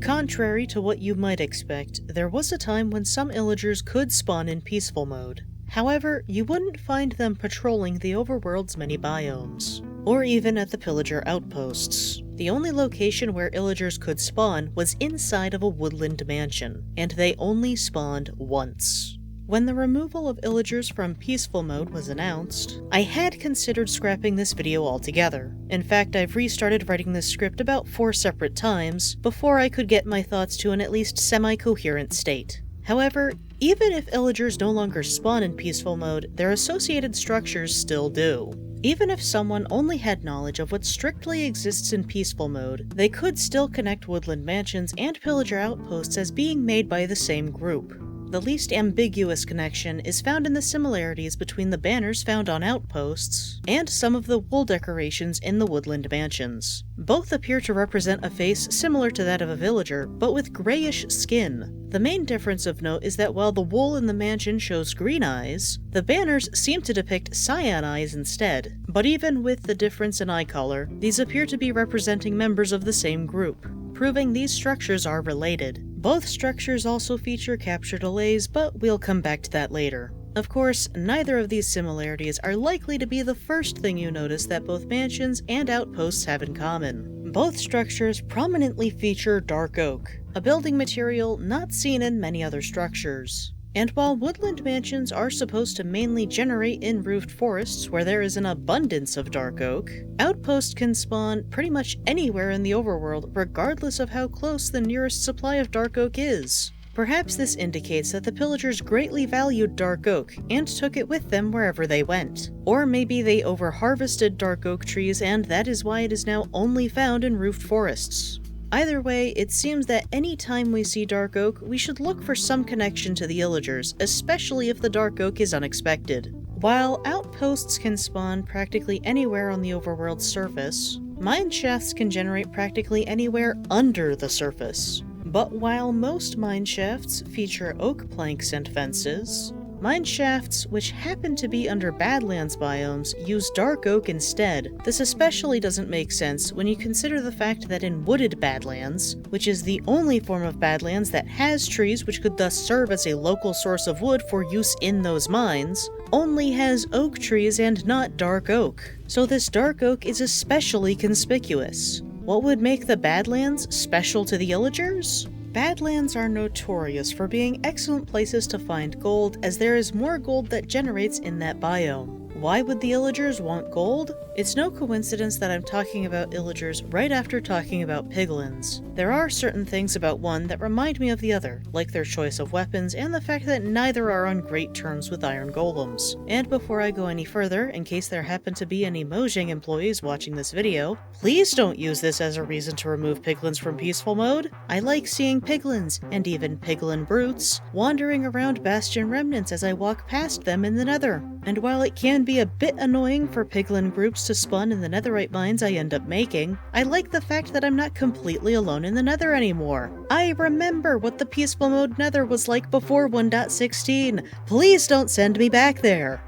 Contrary to what you might expect, there was a time when some Illagers could spawn in peaceful mode. However, you wouldn't find them patrolling the overworld's many biomes, or even at the pillager outposts. The only location where Illagers could spawn was inside of a woodland mansion, and they only spawned once. When the removal of Illagers from peaceful mode was announced, I had considered scrapping this video altogether. In fact, I've restarted writing this script about 4 separate times before I could get my thoughts to an at least semi-coherent state. However, even if Illagers no longer spawn in peaceful mode, their associated structures still do. Even if someone only had knowledge of what strictly exists in peaceful mode, they could still connect woodland mansions and pillager outposts as being made by the same group. The least ambiguous connection is found in the similarities between the banners found on outposts and some of the wool decorations in the woodland mansions. Both appear to represent a face similar to that of a villager, but with grayish skin. The main difference of note is that while the wool in the mansion shows green eyes, the banners seem to depict cyan eyes instead. But even with the difference in eye color, these appear to be representing members of the same group, proving these structures are related. Both structures also feature captured Allays, but we'll come back to that later. Of course, neither of these similarities are likely to be the first thing you notice that both mansions and outposts have in common. Both structures prominently feature dark oak, a building material not seen in many other structures. And while woodland mansions are supposed to mainly generate in roofed forests where there is an abundance of dark oak, outposts can spawn pretty much anywhere in the overworld regardless of how close the nearest supply of dark oak is. Perhaps this indicates that the pillagers greatly valued dark oak and took it with them wherever they went. Or maybe they over-harvested dark oak trees and that is why it is now only found in roofed forests. Either way, it seems that any time we see dark oak, we should look for some connection to the Illagers, especially if the dark oak is unexpected. While outposts can spawn practically anywhere on the overworld's surface, mineshafts can generate practically anywhere under the surface. But while most mineshafts feature oak planks and fences, mineshafts, which happen to be under Badlands biomes, use dark oak instead. This especially doesn't make sense when you consider the fact that in wooded Badlands, which is the only form of Badlands that has trees which could thus serve as a local source of wood for use in those mines, only has oak trees and not dark oak. So this dark oak is especially conspicuous. What would make the Badlands special to the Illagers? Badlands are notorious for being excellent places to find gold, as there is more gold that generates in that biome. Why would the Illagers want gold? It's no coincidence that I'm talking about Illagers right after talking about Piglins. There are certain things about one that remind me of the other, like their choice of weapons and the fact that neither are on great terms with iron golems. And before I go any further, in case there happen to be any Mojang employees watching this video, please don't use this as a reason to remove Piglins from peaceful mode. I like seeing Piglins, and even Piglin brutes, wandering around Bastion remnants as I walk past them in the Nether. And while it can be a bit annoying for Piglin groups to spawn in the netherite mines I end up making, I like the fact that I'm not completely alone in the Nether anymore. I remember what the peaceful mode Nether was like before 1.16. Please don't send me back there.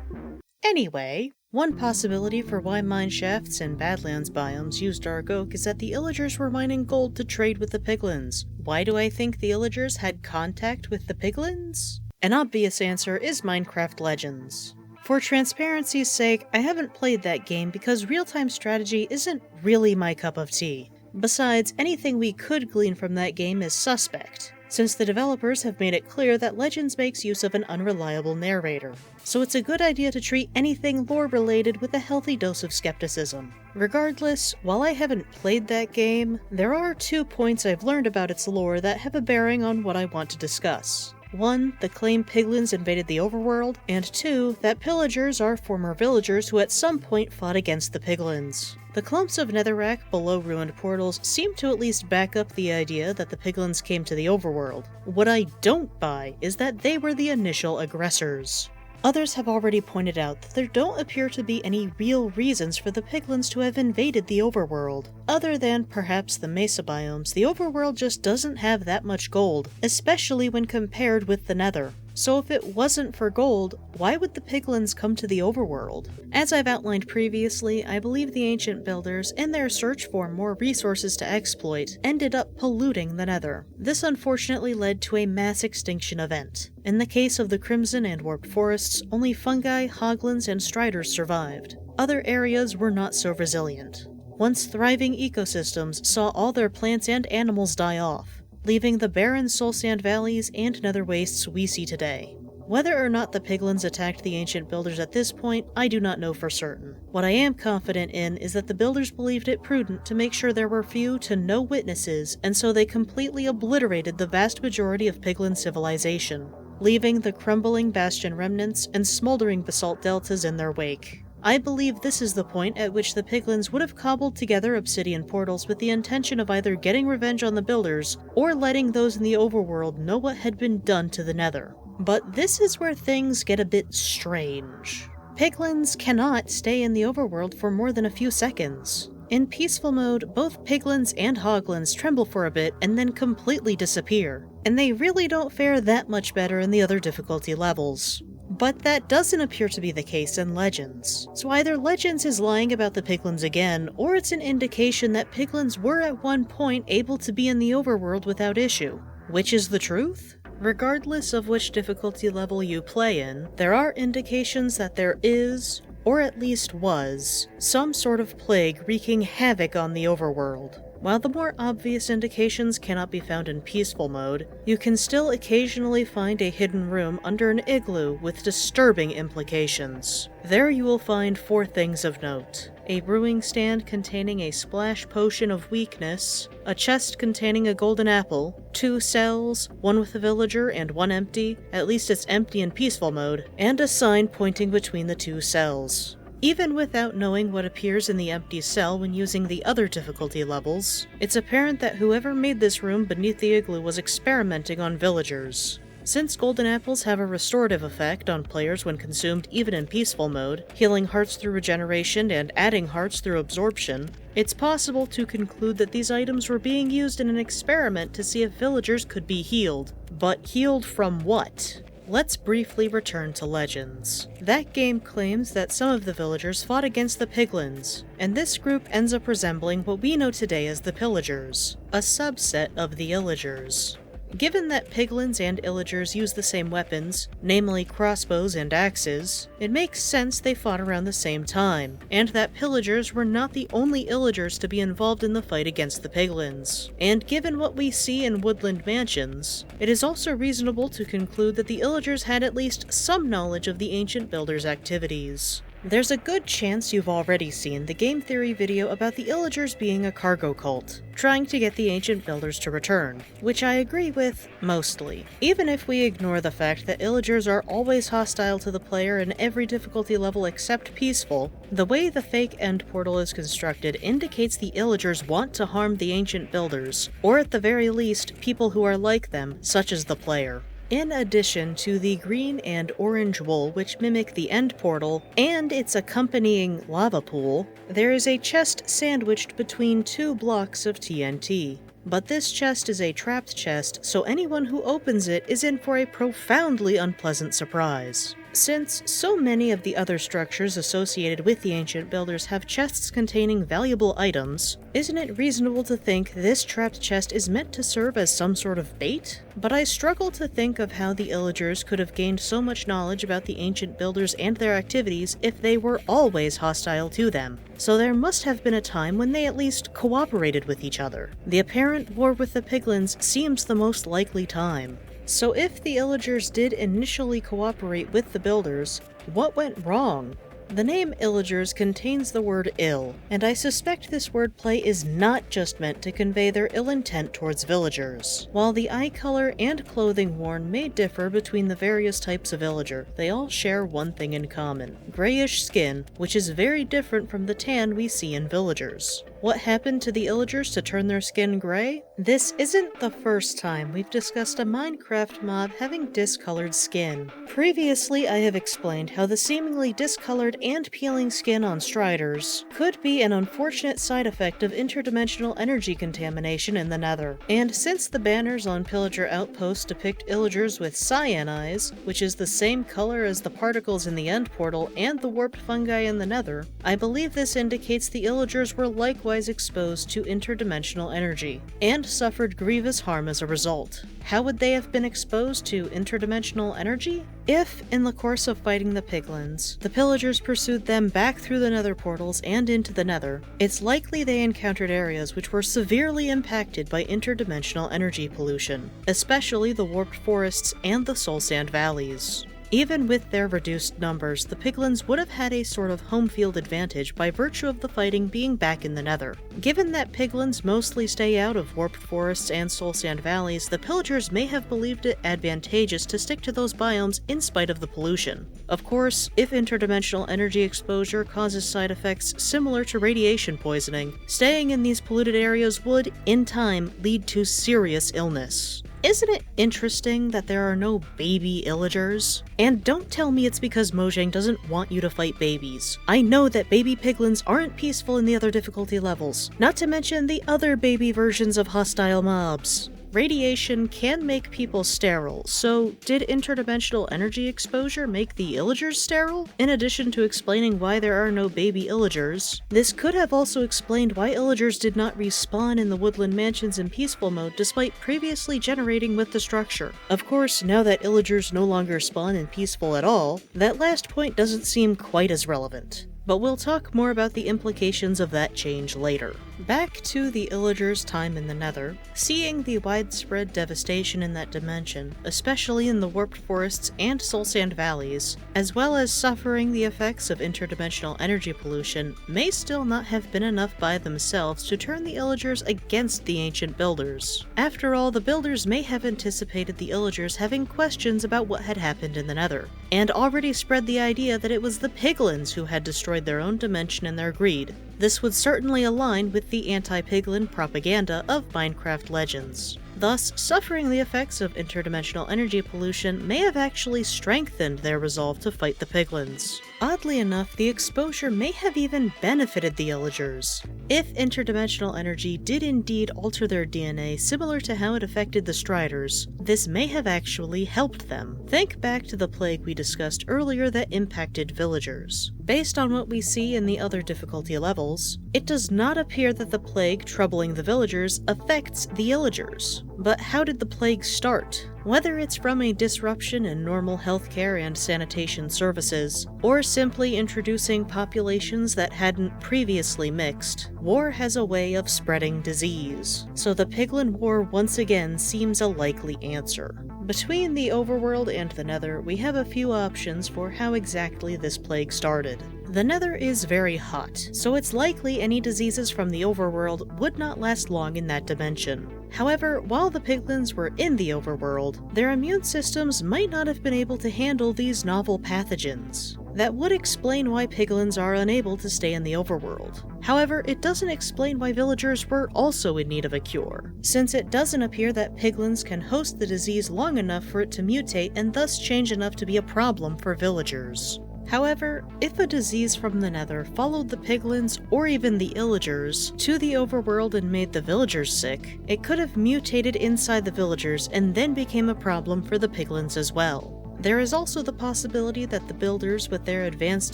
Anyway, one possibility for why mineshafts and Badlands biomes use dark oak is that the Illagers were mining gold to trade with the Piglins. Why do I think the Illagers had contact with the Piglins? An obvious answer is Minecraft Legends. For transparency's sake, I haven't played that game because real-time strategy isn't really my cup of tea. Besides, anything we could glean from that game is suspect, since the developers have made it clear that Legends makes use of an unreliable narrator. So it's a good idea to treat anything lore-related with a healthy dose of skepticism. Regardless, while I haven't played that game, there are 2 points I've learned about its lore that have a bearing on what I want to discuss. 1, the claim Piglins invaded the overworld, and 2, that pillagers are former villagers who at some point fought against the Piglins. The clumps of netherrack below ruined portals seem to at least back up the idea that the Piglins came to the overworld. What I don't buy is that they were the initial aggressors. Others have already pointed out that there don't appear to be any real reasons for the Piglins to have invaded the overworld. Other than perhaps the mesa biomes, the overworld just doesn't have that much gold, especially when compared with the Nether. So if it wasn't for gold, why would the Piglins come to the overworld? As I've outlined previously, I believe the ancient builders, in their search for more resources to exploit, ended up polluting the Nether. This unfortunately led to a mass extinction event. In the case of the Crimson and Warped Forests, only fungi, hoglins, and striders survived. Other areas were not so resilient. Once thriving ecosystems saw all their plants and animals die off, leaving the barren soul sand valleys and nether wastes we see today. Whether or not the Piglins attacked the ancient builders at this point, I do not know for certain. What I am confident in is that the builders believed it prudent to make sure there were few to no witnesses, and so they completely obliterated the vast majority of Piglin civilization, leaving the crumbling bastion remnants and smoldering basalt deltas in their wake. I believe this is the point at which the Piglins would have cobbled together obsidian portals with the intention of either getting revenge on the builders or letting those in the overworld know what had been done to the Nether. But this is where things get a bit strange. Piglins cannot stay in the overworld for more than a few seconds. In peaceful mode, both Piglins and Hoglins tremble for a bit and then completely disappear, and they really don't fare that much better in the other difficulty levels. But that doesn't appear to be the case in Legends. So either Legends is lying about the Piglins again, or it's an indication that Piglins were at one point able to be in the overworld without issue. Which is the truth? Regardless of which difficulty level you play in, there are indications that there is, or at least was, some sort of plague wreaking havoc on the overworld. While the more obvious indications cannot be found in peaceful mode, you can still occasionally find a hidden room under an igloo with disturbing implications. There you will find 4 things of note: a brewing stand containing a splash potion of weakness, a chest containing a golden apple, 2 cells, 1 with a villager and 1 empty, at least it's empty in peaceful mode, and a sign pointing between the 2 cells. Even without knowing what appears in the empty cell when using the other difficulty levels, it's apparent that whoever made this room beneath the igloo was experimenting on villagers. Since golden apples have a restorative effect on players when consumed even in peaceful mode, healing hearts through regeneration and adding hearts through absorption, it's possible to conclude that these items were being used in an experiment to see if villagers could be healed. But healed from what? Let's briefly return to Legends. That game claims that some of the villagers fought against the Piglins, and this group ends up resembling what we know today as the Pillagers, a subset of the Illagers. Given that Piglins and Illagers use the same weapons, namely crossbows and axes, it makes sense they fought around the same time, and that Pillagers were not the only Illagers to be involved in the fight against the Piglins. And given what we see in woodland mansions, it is also reasonable to conclude that the Illagers had at least some knowledge of the ancient builders' activities. There's a good chance you've already seen the game theory video about the Illagers being a cargo cult, trying to get the ancient builders to return, which I agree with mostly. Even if we ignore the fact that Illagers are always hostile to the player in every difficulty level except peaceful, the way the fake end portal is constructed indicates the Illagers want to harm the ancient builders, or at the very least, people who are like them, such as the player. In addition to the green and orange wool which mimic the end portal, and its accompanying lava pool, there is a chest sandwiched between 2 blocks of TNT. But this chest is a trapped chest, so anyone who opens it is in for a profoundly unpleasant surprise. Since so many of the other structures associated with the ancient builders have chests containing valuable items, isn't it reasonable to think this trapped chest is meant to serve as some sort of bait? But I struggle to think of how the Illagers could have gained so much knowledge about the ancient builders and their activities if they were always hostile to them. So there must have been a time when they at least cooperated with each other. The apparent war with the Piglins seems the most likely time. So if the Illagers did initially cooperate with the builders, what went wrong? The name Illagers contains the word ill, and I suspect this wordplay is not just meant to convey their ill intent towards villagers. While the eye color and clothing worn may differ between the various types of villager, they all share one thing in common: grayish skin, which is very different from the tan we see in villagers. What happened to the Illagers to turn their skin gray? This isn't the first time we've discussed a Minecraft mob having discolored skin. Previously, I have explained how the seemingly discolored and peeling skin on Striders could be an unfortunate side effect of interdimensional energy contamination in the Nether. And since the banners on Pillager outposts depict Illagers with cyan eyes, which is the same color as the particles in the end portal and the warped fungi in the Nether, I believe this indicates the Illagers were likewise exposed to interdimensional energy, and suffered grievous harm as a result. How would they have been exposed to interdimensional energy? If, in the course of fighting the Piglins, the Pillagers pursued them back through the Nether portals and into the Nether, it's likely they encountered areas which were severely impacted by interdimensional energy pollution, especially the warped forests and the soul sand valleys. Even with their reduced numbers, the Piglins would have had a sort of home field advantage by virtue of the fighting being back in the Nether. Given that Piglins mostly stay out of warped forests and soul sand valleys, the Pillagers may have believed it advantageous to stick to those biomes in spite of the pollution. Of course, if interdimensional energy exposure causes side effects similar to radiation poisoning, staying in these polluted areas would, in time, lead to serious illness. Isn't it interesting that there are no baby Illagers? And don't tell me it's because Mojang doesn't want you to fight babies. I know that baby Piglins aren't peaceful in the other difficulty levels, not to mention the other baby versions of hostile mobs. Radiation can make people sterile, so did interdimensional energy exposure make the Illagers sterile? In addition to explaining why there are no baby Illagers, this could have also explained why Illagers did not respawn in the woodland mansions in peaceful mode despite previously generating with the structure. Of course, now that Illagers no longer spawn in peaceful at all, that last point doesn't seem quite as relevant. But we'll talk more about the implications of that change later. Back to the Illagers' time in the Nether, seeing the widespread devastation in that dimension, especially in the warped forests and soul sand valleys, as well as suffering the effects of interdimensional energy pollution, may still not have been enough by themselves to turn the Illagers against the ancient builders. After all, the builders may have anticipated the Illagers having questions about what had happened in the Nether, and already spread the idea that it was the Piglins who had destroyed their own dimension in their greed. This would certainly align with the anti-piglin propaganda of Minecraft Legends. Thus, suffering the effects of interdimensional energy pollution may have actually strengthened their resolve to fight the Piglins. Oddly enough, the exposure may have even benefited the Illagers. If interdimensional energy did indeed alter their DNA similar to how it affected the Striders, this may have actually helped them. Think back to the plague we discussed earlier that impacted villagers. Based on what we see in the other difficulty levels, it does not appear that the plague troubling the villagers affects the Illagers. But how did the plague start? Whether it's from a disruption in normal healthcare and sanitation services, or simply introducing populations that hadn't previously mixed, war has a way of spreading disease. So the Piglin War once again seems a likely answer. Between the overworld and the Nether, we have a few options for how exactly this plague started. The Nether is very hot, so it's likely any diseases from the overworld would not last long in that dimension. However, while the Piglins were in the overworld, their immune systems might not have been able to handle these novel pathogens. That would explain why Piglins are unable to stay in the overworld. However, it doesn't explain why villagers were also in need of a cure, since it doesn't appear that Piglins can host the disease long enough for it to mutate and thus change enough to be a problem for villagers. However, if a disease from the Nether followed the Piglins or even the Illagers to the overworld and made the villagers sick, it could have mutated inside the villagers and then became a problem for the Piglins as well. There is also the possibility that the builders, with their advanced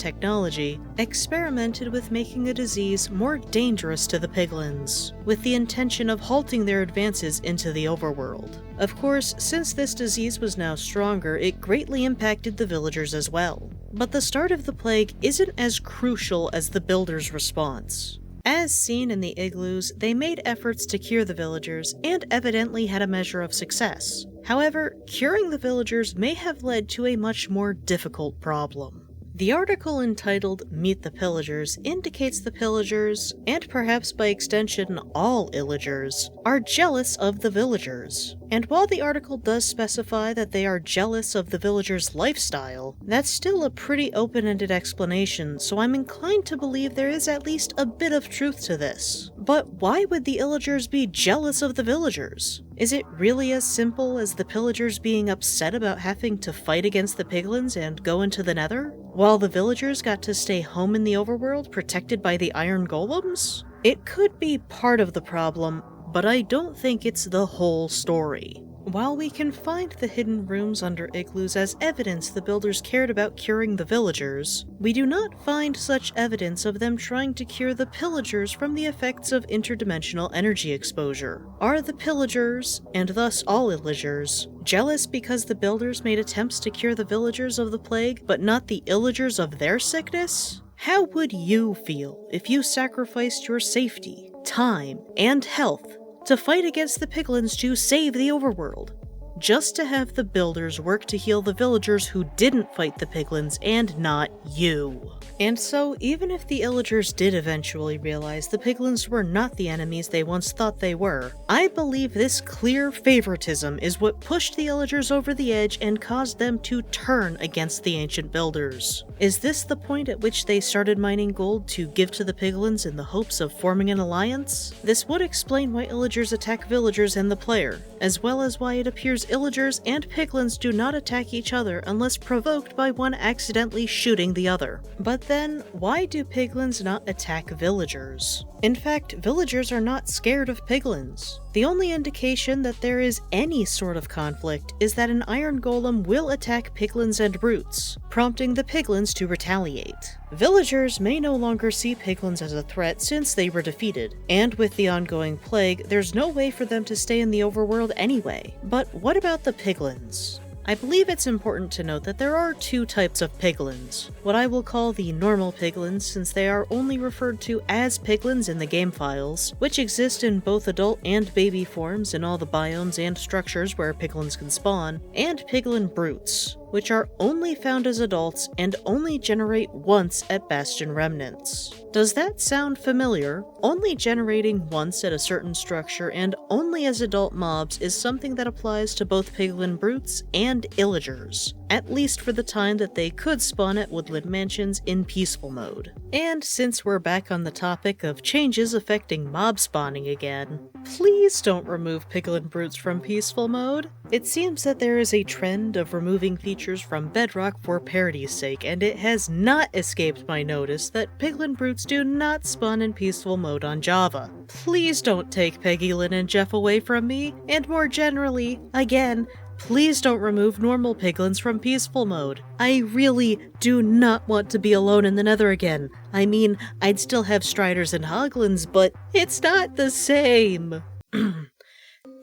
technology, experimented with making a disease more dangerous to the Piglins, with the intention of halting their advances into the overworld. Of course, since this disease was now stronger, it greatly impacted the villagers as well. But the start of the plague isn't as crucial as the builders' response. As seen in the igloos, they made efforts to cure the villagers and evidently had a measure of success. However, curing the villagers may have led to a much more difficult problem. The article entitled Meet the Pillagers indicates the pillagers, and perhaps by extension all Illagers, are jealous of the villagers. And while the article does specify that they are jealous of the villagers' lifestyle, that's still a pretty open-ended explanation, so I'm inclined to believe there is at least a bit of truth to this. But why would the Illagers be jealous of the villagers? Is it really as simple as the pillagers being upset about having to fight against the Piglins and go into the Nether, while the villagers got to stay home in the overworld protected by the iron golems? It could be part of the problem, but I don't think it's the whole story. While we can find the hidden rooms under igloos as evidence the builders cared about curing the villagers, we do not find such evidence of them trying to cure the pillagers from the effects of interdimensional energy exposure. Are the pillagers, and thus all Illagers, jealous because the builders made attempts to cure the villagers of the plague, but not the Illagers of their sickness? How would you feel if you sacrificed your safety, time, and health to fight against the Piglins to save the overworld, just to have the builders work to heal the villagers who didn't fight the Piglins and not you? And so, even if the Illagers did eventually realize the Piglins were not the enemies they once thought they were, I believe this clear favoritism is what pushed the Illagers over the edge and caused them to turn against the ancient builders. Is this the point at which they started mining gold to give to the Piglins in the hopes of forming an alliance? This would explain why Illagers attack villagers and the player, as well as why it appears Illagers and Piglins do not attack each other unless provoked by one accidentally shooting the other. But then, why do Piglins not attack villagers? In fact, villagers are not scared of Piglins. The only indication that there is any sort of conflict is that an iron golem will attack Piglins and brutes, prompting the Piglins to retaliate. Villagers may no longer see Piglins as a threat since they were defeated, and with the ongoing plague, there's no way for them to stay in the overworld anyway. But what about the Piglins? I believe it's important to note that there are two types of Piglins. What I will call the normal Piglins, since they are only referred to as Piglins in the game files, which exist in both adult and baby forms in all the biomes and structures where Piglins can spawn, and Piglin brutes, which are only found as adults and only generate once at Bastion Remnants. Does that sound familiar? Only generating once at a certain structure and only as adult mobs is something that applies to both Piglin brutes and Illagers, at least for the time that they could spawn at woodland mansions in peaceful mode. And since we're back on the topic of changes affecting mob spawning again, please don't remove Piglin brutes from peaceful mode. It seems that there is a trend of removing features from Bedrock for parity's sake, and it has not escaped my notice that Piglin brutes do not spawn in peaceful mode on Java. Please don't take Peggy, Lynn, and Jeff away from me, and more generally, again, please don't remove normal Piglins from peaceful mode. I really do not want to be alone in the Nether again. I mean, I'd still have Striders and Hoglins, but it's not the same.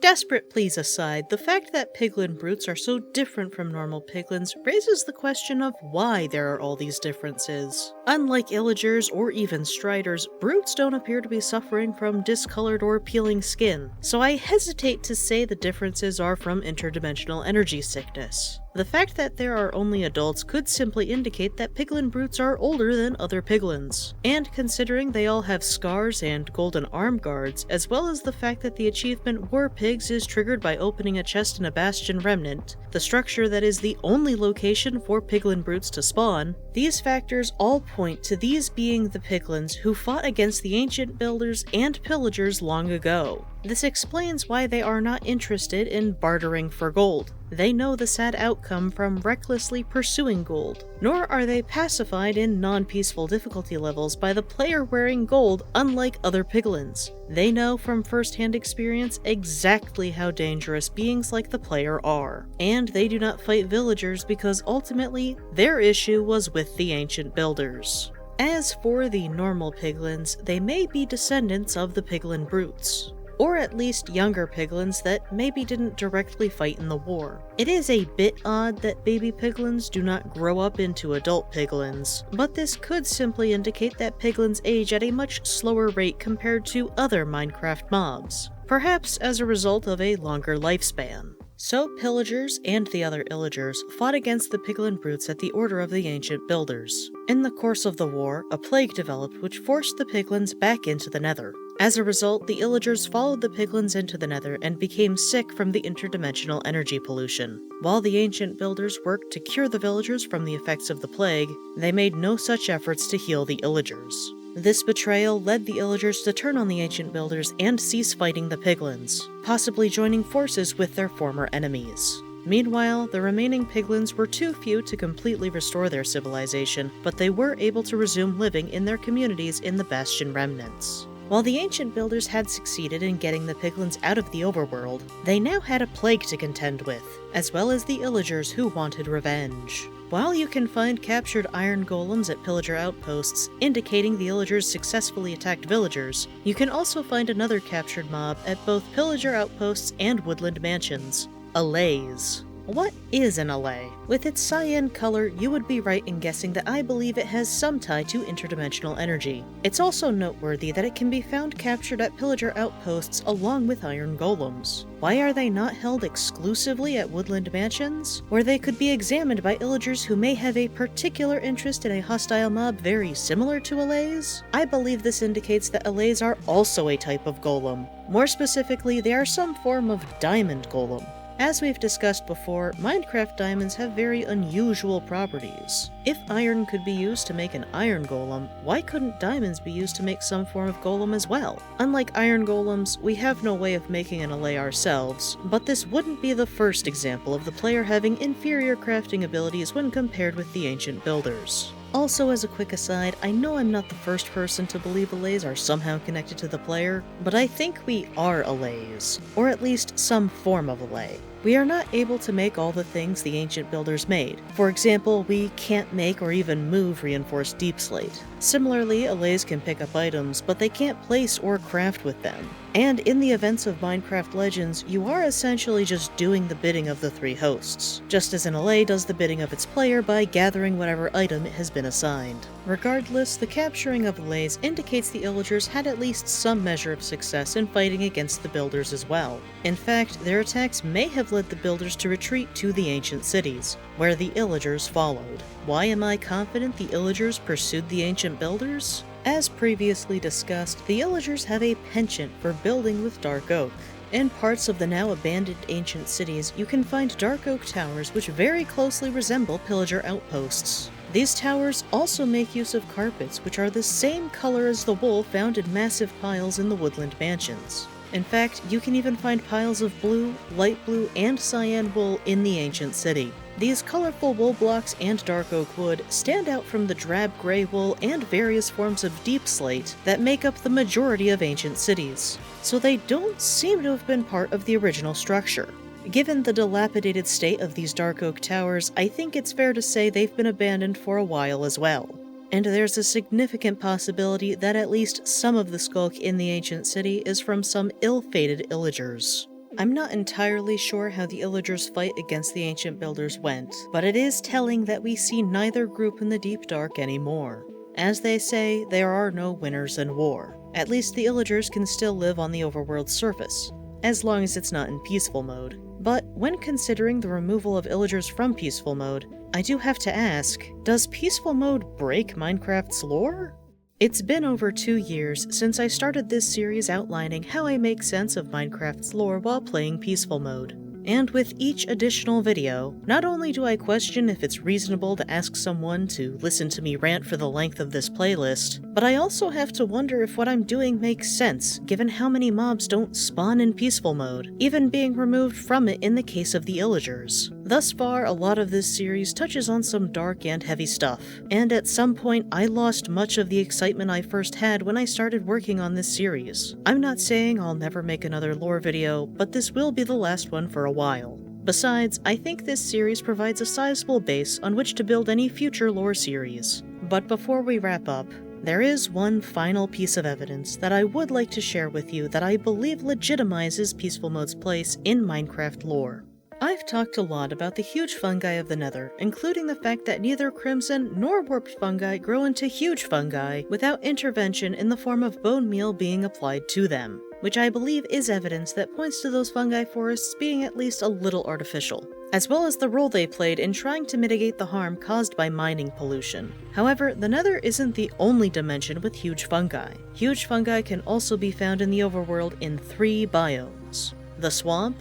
Desperate pleas aside, the fact that Piglin brutes are so different from normal Piglins raises the question of why there are all these differences. Unlike Illagers or even Striders, brutes don't appear to be suffering from discolored or peeling skin, so I hesitate to say the differences are from interdimensional energy sickness. The fact that there are only adults could simply indicate that Piglin brutes are older than other Piglins. And considering they all have scars and golden arm guards, as well as the fact that the achievement War Pigs is triggered by opening a chest in a Bastion Remnant, the structure that is the only location for Piglin brutes to spawn, these factors all point to these being the Piglins who fought against the ancient builders and pillagers long ago. This explains why they are not interested in bartering for gold. They know the sad outcome from recklessly pursuing gold, nor are they pacified in non-peaceful difficulty levels by the player wearing gold unlike other Piglins. They know from first-hand experience exactly how dangerous beings like the player are, and they do not fight villagers because ultimately their issue was with the ancient builders. As for the normal Piglins, they may be descendants of the Piglin brutes, or at least younger Piglins that maybe didn't directly fight in the war. It is a bit odd that baby Piglins do not grow up into adult Piglins, but this could simply indicate that Piglins age at a much slower rate compared to other Minecraft mobs, perhaps as a result of a longer lifespan. So Pillagers and the other Illagers fought against the Piglin brutes at the order of the ancient builders. In the course of the war, a plague developed which forced the Piglins back into the Nether. As a result, the Illagers followed the Piglins into the Nether and became sick from the interdimensional energy pollution. While the ancient builders worked to cure the villagers from the effects of the plague, they made no such efforts to heal the Illagers. This betrayal led the Illagers to turn on the ancient builders and cease fighting the Piglins, possibly joining forces with their former enemies. Meanwhile, the remaining Piglins were too few to completely restore their civilization, but they were able to resume living in their communities in the Bastion remnants. While the ancient builders had succeeded in getting the Piglins out of the overworld, they now had a plague to contend with, as well as the Illagers who wanted revenge. While you can find captured iron golems at pillager outposts, indicating the Illagers successfully attacked villagers, you can also find another captured mob at both pillager outposts and woodland mansions: Allays. What is an Allay? With its cyan color, you would be right in guessing that I believe it has some tie to interdimensional energy. It's also noteworthy that it can be found captured at pillager outposts along with iron golems. Why are they not held exclusively at woodland mansions, where they could be examined by Illagers who may have a particular interest in a hostile mob very similar to Allays? I believe this indicates that Allays are also a type of golem. More specifically, they are some form of diamond golem. As we've discussed before, Minecraft diamonds have very unusual properties. If iron could be used to make an iron golem, why couldn't diamonds be used to make some form of golem as well? Unlike iron golems, we have no way of making an Allay ourselves, but this wouldn't be the first example of the player having inferior crafting abilities when compared with the ancient builders. Also, as a quick aside, I know I'm not the first person to believe Allays are somehow connected to the player, but I think we are Allays, or at least some form of Allay. We are not able to make all the things the ancient builders made. For example, we can't make or even move reinforced deep slate. Similarly, Allays can pick up items, but they can't place or craft with them. And in the events of Minecraft Legends, you are essentially just doing the bidding of the three hosts, just as an Allay does the bidding of its player by gathering whatever item it has been assigned. Regardless, the capturing of Allays indicates the Illagers had at least some measure of success in fighting against the builders as well. In fact, their attacks may have led the builders to retreat to the ancient cities, where the Illagers followed. Why am I confident the Illagers pursued the ancient builders? As previously discussed, the Illagers have a penchant for building with dark oak. In parts of the now abandoned ancient cities, you can find dark oak towers which very closely resemble pillager outposts. These towers also make use of carpets which are the same color as the wool found in massive piles in the woodland mansions. In fact, you can even find piles of blue, light blue, and cyan wool in the ancient city. These colorful wool blocks and dark oak wood stand out from the drab gray wool and various forms of deep slate that make up the majority of ancient cities, so they don't seem to have been part of the original structure. Given the dilapidated state of these dark oak towers, I think it's fair to say they've been abandoned for a while as well. And there's a significant possibility that at least some of the skulk in the ancient city is from some ill-fated Illagers. I'm not entirely sure how the Illagers' fight against the ancient builders went, but it is telling that we see neither group in the deep dark anymore. As they say, there are no winners in war. At least the Illagers can still live on the overworld's surface, as long as it's not in peaceful mode. But when considering the removal of Illagers from peaceful mode, I do have to ask, does peaceful mode break Minecraft's lore? It's been over 2 years since I started this series outlining how I make sense of Minecraft's lore while playing peaceful mode. And with each additional video, not only do I question if it's reasonable to ask someone to listen to me rant for the length of this playlist, but I also have to wonder if what I'm doing makes sense given how many mobs don't spawn in peaceful mode, even being removed from it in the case of the Illagers. Thus far, a lot of this series touches on some dark and heavy stuff, and at some point I lost much of the excitement I first had when I started working on this series. I'm not saying I'll never make another lore video, but this will be the last one for a while. Besides, I think this series provides a sizable base on which to build any future lore series. But before we wrap up, there is one final piece of evidence that I would like to share with you that I believe legitimizes peaceful mode's place in Minecraft lore. I've talked a lot about the huge fungi of the Nether, including the fact that neither crimson nor warped fungi grow into huge fungi without intervention in the form of bone meal being applied to them. which I believe is evidence that points to those fungi forests being at least a little artificial, as well as the role they played in trying to mitigate the harm caused by mining pollution. However, the Nether isn't the only dimension with huge fungi. Huge fungi can also be found in the overworld in 3 biomes: the swamp,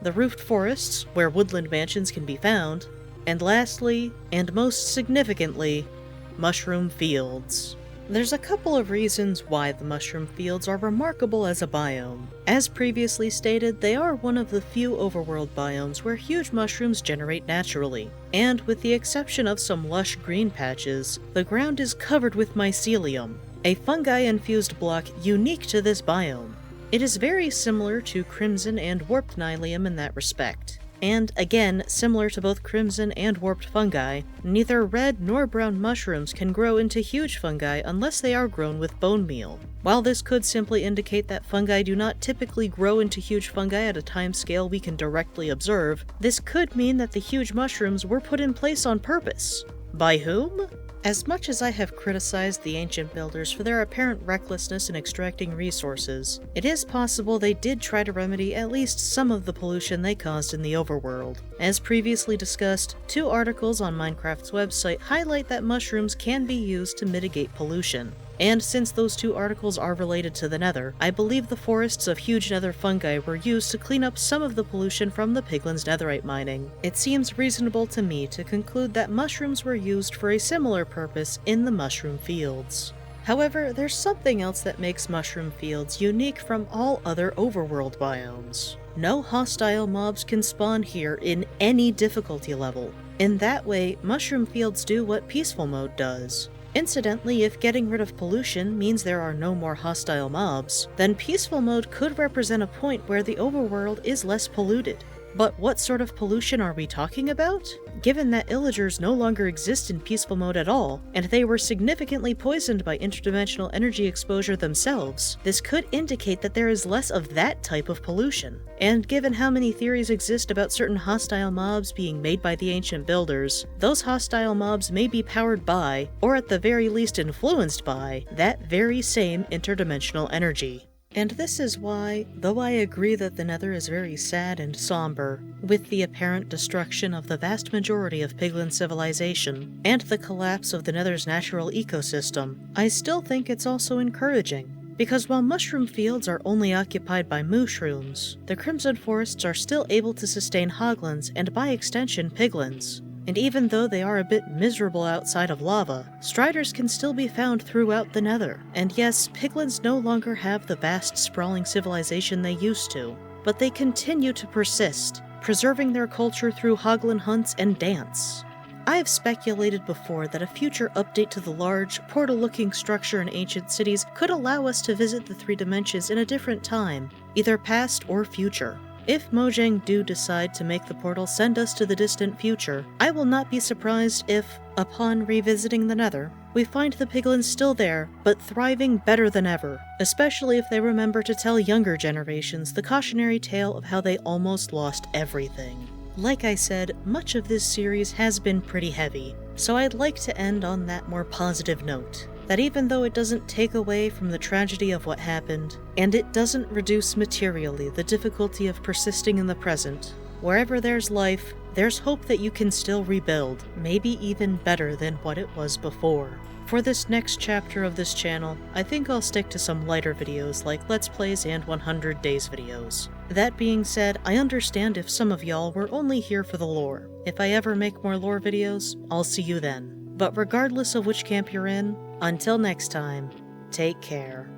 the roofed forests, where woodland mansions can be found, and lastly, and most significantly, mushroom fields. There's a couple of reasons why the mushroom fields are remarkable as a biome. As previously stated, they are one of the few overworld biomes where huge mushrooms generate naturally, and with the exception of some lush green patches, the ground is covered with mycelium, a fungi-infused block unique to this biome. It is very similar to crimson and warped nylium in that respect. And again, similar to both crimson and warped fungi, neither red nor brown mushrooms can grow into huge fungi unless they are grown with bone meal. While this could simply indicate that fungi do not typically grow into huge fungi at a time scale we can directly observe, this could mean that the huge mushrooms were put in place on purpose. By whom? As much as I have criticized the ancient builders for their apparent recklessness in extracting resources, it is possible they did try to remedy at least some of the pollution they caused in the overworld. As previously discussed, 2 articles on Minecraft's website highlight that mushrooms can be used to mitigate pollution. And since those 2 articles are related to the Nether, I believe the forests of huge nether fungi were used to clean up some of the pollution from the Piglins' netherite mining. It seems reasonable to me to conclude that mushrooms were used for a similar purpose in the mushroom fields. However, there's something else that makes mushroom fields unique from all other overworld biomes. No hostile mobs can spawn here in any difficulty level. In that way, mushroom fields do what peaceful mode does. Incidentally, if getting rid of pollution means there are no more hostile mobs, then peaceful mode could represent a point where the overworld is less polluted. But what sort of pollution are we talking about? Given that Illagers no longer exist in peaceful mode at all, and they were significantly poisoned by interdimensional energy exposure themselves, this could indicate that there is less of that type of pollution. And given how many theories exist about certain hostile mobs being made by the ancient builders, those hostile mobs may be powered by, or at the very least influenced by, that very same interdimensional energy. And this is why, though I agree that the Nether is very sad and somber, with the apparent destruction of the vast majority of Piglin civilization, and the collapse of the Nether's natural ecosystem, I still think it's also encouraging. Because while mushroom fields are only occupied by mushrooms, the Crimson Forests are still able to sustain hoglins and by extension piglins. And even though they are a bit miserable outside of lava, striders can still be found throughout the Nether. And yes, piglins no longer have the vast sprawling civilization they used to, but they continue to persist, preserving their culture through hoglin hunts and dance. I have speculated before that a future update to the large, portal-looking structure in ancient cities could allow us to visit the 3 dimensions in a different time, either past or future. If Mojang do decide to make the portal send us to the distant future, I will not be surprised if, upon revisiting the Nether, we find the piglins still there, but thriving better than ever, especially if they remember to tell younger generations the cautionary tale of how they almost lost everything. Like I said, much of this series has been pretty heavy, so I'd like to end on that more positive note. That even though it doesn't take away from the tragedy of what happened, and it doesn't reduce materially the difficulty of persisting in the present, wherever there's life, there's hope that you can still rebuild, maybe even better than what it was before. For this next chapter of this channel, I think I'll stick to some lighter videos like Let's Plays and 100 Days videos. That being said, I understand if some of y'all were only here for the lore. If I ever make more lore videos, I'll see you then. But regardless of which camp you're in, until next time, take care.